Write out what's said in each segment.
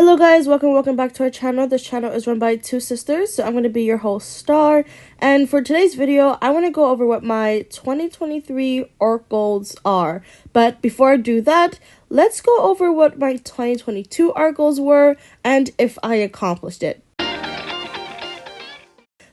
Hello guys, welcome back to our channel. This channel is run by two sisters, so I'm going to be your host, Star. And for today's video, I want to go over what my 2023 art goals are. But before I do that, let's go over what my 2022 art goals were and if I accomplished it.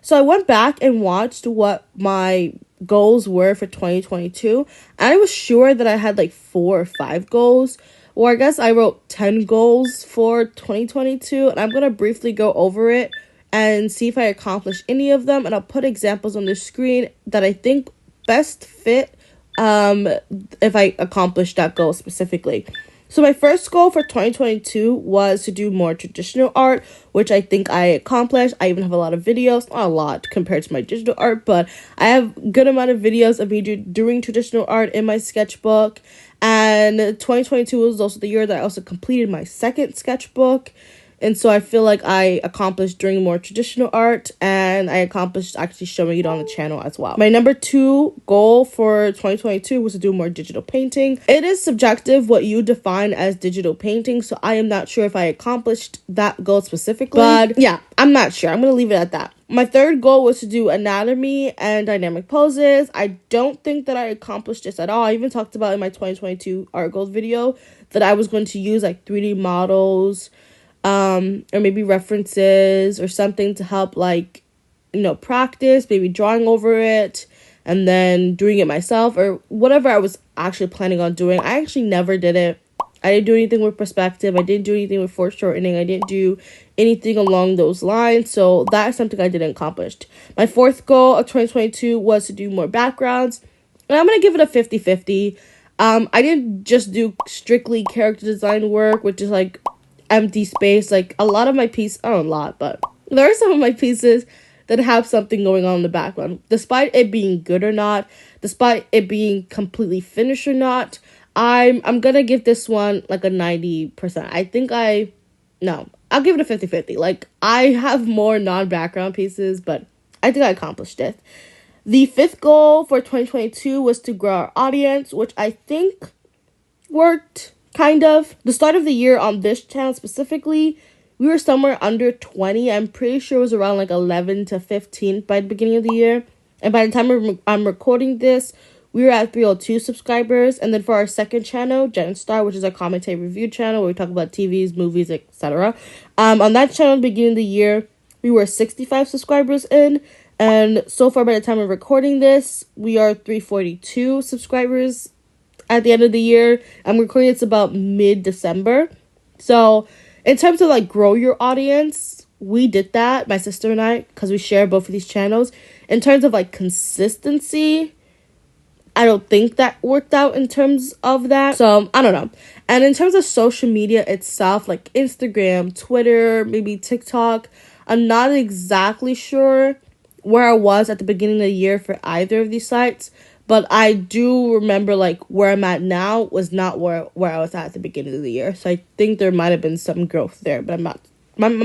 So I went back and watched what my goals were for 2022, and I was sure that I had like 4 or 5 goals. Or I guess I wrote 10 goals for 2022, and I'm going to briefly go over it and see if I accomplish any of them. And I'll put examples on the screen that I think best fit if I accomplish that goal specifically. So my first goal for 2022 was to do more traditional art, which I think I accomplished. I even have a lot of videos, not a lot compared to my digital art, but I have a good amount of videos of me doing traditional art in my sketchbook. And 2022 was also the year that I also completed my second sketchbook. And so I feel like I accomplished doing more traditional art, and I accomplished actually showing it on the channel as well. My number 2 goal for 2022 was to do more digital painting. It is subjective what you define as digital painting, so I am not sure if I accomplished that goal specifically. But yeah, I'm not sure. I'm going to leave it at that. My third goal was to do anatomy and dynamic poses. I don't think that I accomplished this at all. I even talked about in my 2022 art goals video that I was going to use like 3D models, or maybe references or something to help, like, practice, maybe drawing over it and then doing it myself or whatever I was actually planning on doing. I actually never did it. I didn't do anything with perspective. I didn't do anything with foreshortening. I didn't do anything along those lines. So that is something I didn't accomplish. My fourth goal of 2022 was to do more backgrounds. And I'm going to give it a 50-50. I didn't just do strictly character design work, which is like empty space. Like a lot of my pieces, not a lot, but there are some of my pieces that have something going on in the background. Despite it being good or not, despite it being completely finished or not, I'm gonna give this one like a 90%. I'll give it a 50-50. Like, I have more non-background pieces, but I think I accomplished it. The fifth goal for 2022 was to grow our audience, which I think worked. Kind of. The start of the year on this channel specifically, we were somewhere under 20. I'm pretty sure it was around like 11 to 15 by the beginning of the year. And by the time I'm recording this, we were at 302 subscribers. And then for our second channel, Gen Star, which is a commentary review channel where we talk about TVs, movies, etc. On that channel at the beginning of the year, we were 65 subscribers in. And so far by the time I'm recording this, we are 342 subscribers at the end of the year. I'm recording it's about mid-December. So in terms of like grow your audience, we did that, my sister and I, because we share both of these channels. In terms of like consistency, I don't think that worked out in terms of that. So I don't know. And in terms of social media itself, like Instagram, Twitter, maybe TikTok, I'm not exactly sure where I was at the beginning of the year for either of these sites. But I do remember, like, where I'm at now was not where I was at the beginning of the year. So I think there might have been some growth there, but I'm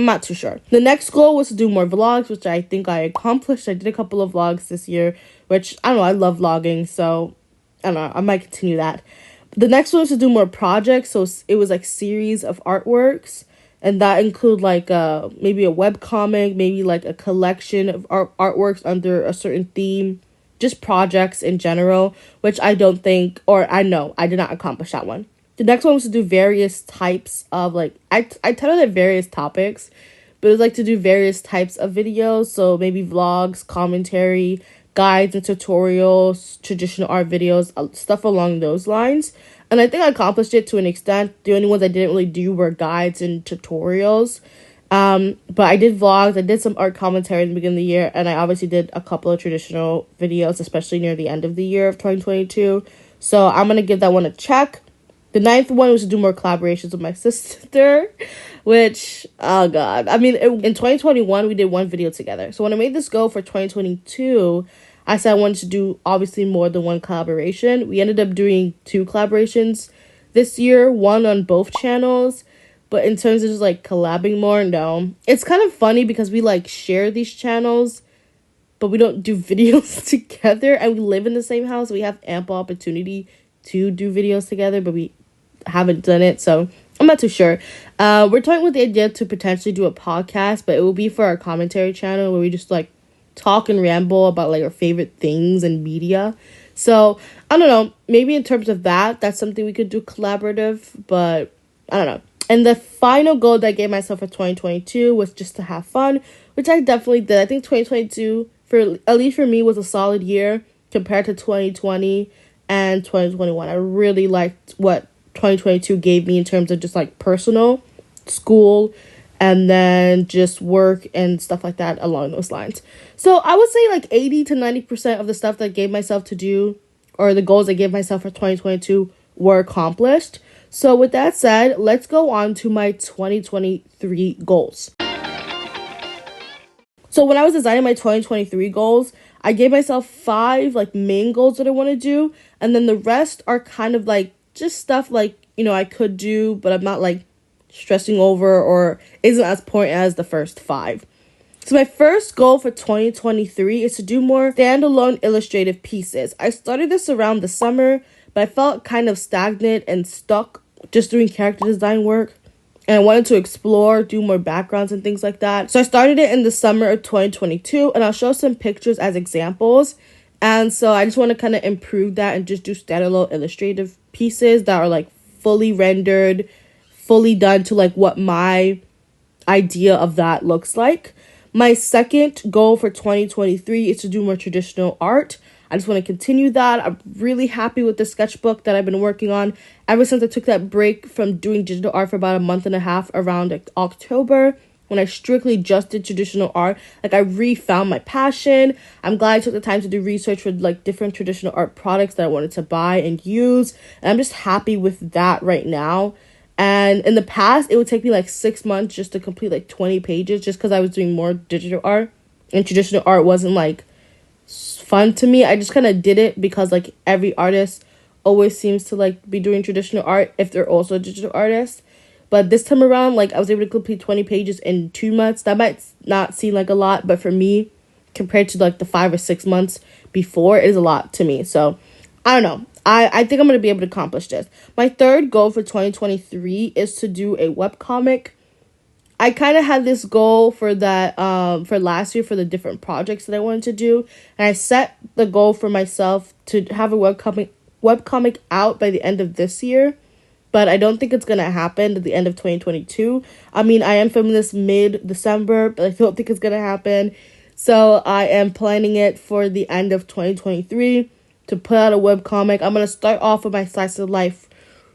not too sure. The next goal was to do more vlogs, which I think I accomplished. I did a couple of vlogs this year, which, I don't know, I love vlogging. So, I don't know, I might continue that. The next one was to do more projects. So it was, like, series of artworks. And that include, like, maybe a webcomic, maybe, like, a collection of artworks under a certain theme. Just projects in general, which I don't think, or I know, I did not accomplish that one. The next one was to do various types of, like, I titled it various topics, but it was like to do various types of videos. So maybe vlogs, commentary, guides and tutorials, traditional art videos, stuff along those lines. And I think I accomplished it to an extent. The only ones I didn't really do were guides and tutorials. But I did vlogs, I did some art commentary in the beginning of the year, and I obviously did a couple of traditional videos, especially near the end of the year of 2022. So I'm going to give that one a check. The 9th one was to do more collaborations with my sister, which, oh God. I mean, in 2021, we did one video together. So when I made this goal for 2022, I said I wanted to do obviously more than one collaboration. We ended up doing 2 collaborations this year, one on both channels. But in terms of just, like, collabing more, no. It's kind of funny because we, like, share these channels, but we don't do videos together. And we live in the same house. We have ample opportunity to do videos together, but we haven't done it. So I'm not too sure. We're toying with the idea to potentially do a podcast, but it will be for our commentary channel where we just like talk and ramble about like our favorite things and media. So I don't know, maybe in terms of that's something we could do collaborative, but I don't know. And the final goal that I gave myself for 2022 was just to have fun, which I definitely did. I think 2022, for at least for me, was a solid year compared to 2020 and 2021. I really liked what 2022 gave me in terms of just like personal, school, and then just work and stuff like that along those lines. So I would say like 80 to 90% of the stuff that I gave myself to do, or the goals I gave myself for 2022, were accomplished. So with that said, let's go on to my 2023 goals. So when I was designing my 2023 goals, I gave myself 5 like main goals that I want to do, and then the rest are kind of like just stuff like, I could do, but I'm not like stressing over or isn't as important as the first 5. So my first goal for 2023 is to do more standalone illustrative pieces. I started this around the summer, but I felt kind of stagnant and stuck just doing character design work. And I wanted to explore, do more backgrounds and things like that. So I started it in the summer of 2022, and I'll show some pictures as examples. And so I just want to kind of improve that and just do standalone illustrative pieces that are like fully rendered, fully done to like what my idea of that looks like. My second goal for 2023 is to do more traditional art. I just want to continue that. I'm really happy with the sketchbook that I've been working on ever since I took that break from doing digital art for about a month and a half around like October, when I strictly just did traditional art. Like, I refound my passion. I'm glad I took the time to do research for like different traditional art products that I wanted to buy and use. And I'm just happy with that right now. And in the past, it would take me like 6 months just to complete like 20 pages just because I was doing more digital art. And traditional art wasn't like fun to me. I just kind of did it because like every artist always seems to like be doing traditional art if they're also a digital artist. But this time around, like, I was able to complete 20 pages in 2 months. That might not seem like a lot, but for me, compared to like the 5 or 6 months before, it is a lot to me. So I don't know. I think I'm going to be able to accomplish this. My third goal for 2023 is to do a webcomic. I kind of had this goal for that for last year for the different projects that I wanted to do. And I set the goal for myself to have a webcomic out by the end of this year. But I don't think it's going to happen at the end of 2022. I mean, I am filming this mid-December, but I don't think it's going to happen. So I am planning it for the end of 2023 to put out a webcomic. I'm going to start off with my slice of life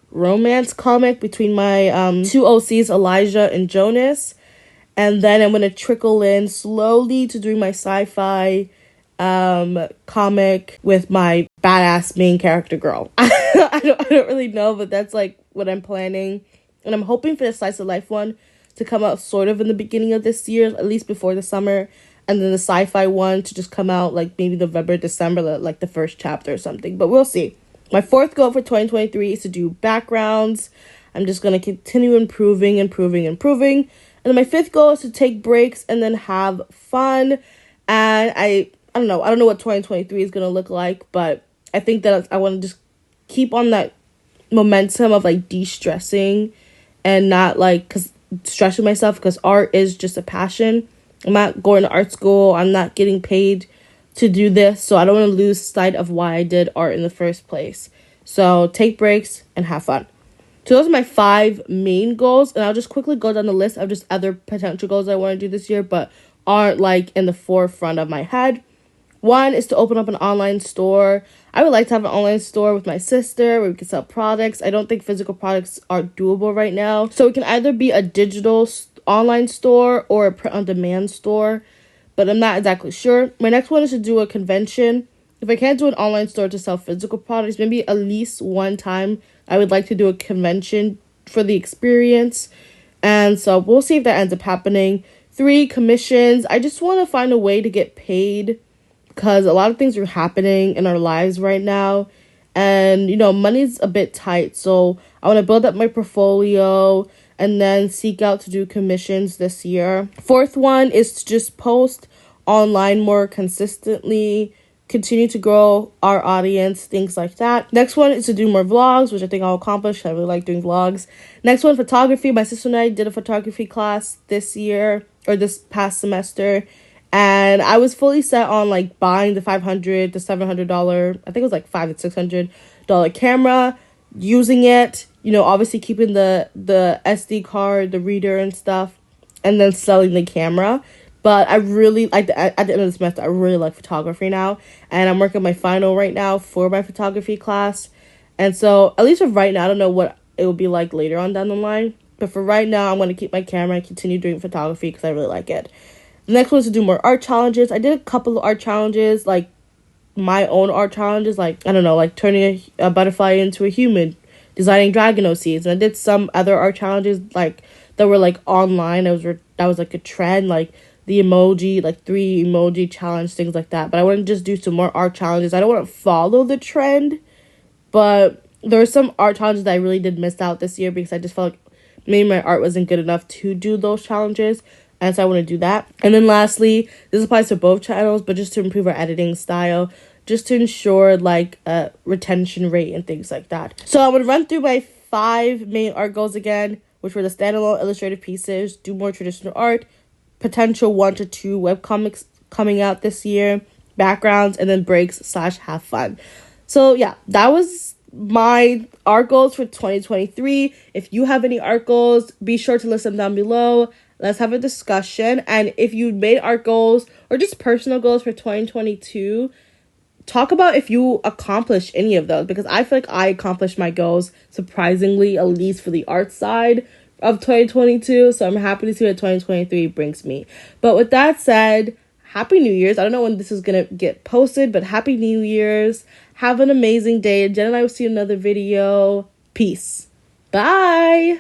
romance comic between my 2 OCs, Elijah and Jonas. And then I'm going to trickle in slowly to doing my sci-fi comic with my badass main character girl. I don't really know, but that's like what I'm planning. And I'm hoping for the slice of life one to come out sort of in the beginning of this year, at least before the summer. And then the sci-fi one to just come out like maybe November, December, like the first chapter or something. But we'll see. My fourth goal for 2023 is to do backgrounds. I'm just going to continue improving. And then my fifth goal is to take breaks and then have fun. And I don't know what 2023 is going to look like, but I think that I want to just keep on that momentum of like de-stressing and not like stressing myself, because art is just a passion. I'm not going to art school. I'm not getting paid to do this, so I don't want to lose sight of why I did art in the first place. So take breaks and have fun. So those are my 5 main goals, and I'll just quickly go down the list of just other potential goals I want to do this year, but aren't like in the forefront of my head. 1 is to open up an online store. I would like to have an online store with my sister where we can sell products. I don't think physical products are doable right now. So it can either be a digital online store or a print-on-demand store, but I'm not exactly sure. My next one is to do a convention. If I can't do an online store to sell physical products, maybe at least one time I would like to do a convention for the experience. And so we'll see if that ends up happening. 3, commissions. I just want to find a way to get paid, because a lot of things are happening in our lives right now. And, money's a bit tight. So I want to build up my portfolio and then seek out to do commissions this year. 4th one is to just post online more consistently, continue to grow our audience, things like that. Next one is to do more vlogs, which I think I'll accomplish. I really like doing vlogs. Next one, photography. My sister and I did a photography class this year, or this past semester, and I was fully set on like buying the $500 to $700, I think it was like $500 to $600 camera, using it, you know, obviously keeping the SD card, the reader and stuff, and then selling the camera. But I really, at the end of the semester, I really like photography now. And I'm working my final right now for my photography class. And so, at least for right now, I don't know what it will be like later on down the line. But for right now, I'm going to keep my camera and continue doing photography because I really like it. The next one is to do more art challenges. I did a couple of art challenges, like my own art challenges. Like, I don't know, like turning a butterfly into a human, designing dragon OCs. And I did some other art challenges, like, that were, like, online. That was like, a trend, like, the emoji, like 3 emoji challenge, things like that. But I want to just do some more art challenges. I don't want to follow the trend, but there are some art challenges that I really did miss out this year because I just felt like maybe my art wasn't good enough to do those challenges. And so I want to do that. And then lastly, this applies to both channels, but just to improve our editing style, just to ensure like retention rate and things like that. So I'm going to run through my 5 main art goals again, which were the standalone illustrated pieces, do more traditional art, potential 1 to 2 webcomics coming out this year, backgrounds, and then breaks/have fun. So yeah, that was my art goals for 2023. If you have any art goals, be sure to list them down below. Let's have a discussion. And if you made art goals or just personal goals for 2022, talk about if you accomplished any of those, because I feel like I accomplished my goals surprisingly, at least for the art side of 2022. So I'm happy to see what 2023 brings me. But with that said, Happy New Year's. I don't know when this is going to get posted, but Happy New Year's. Have an amazing day. Jen and I will see you in another video. Peace. Bye.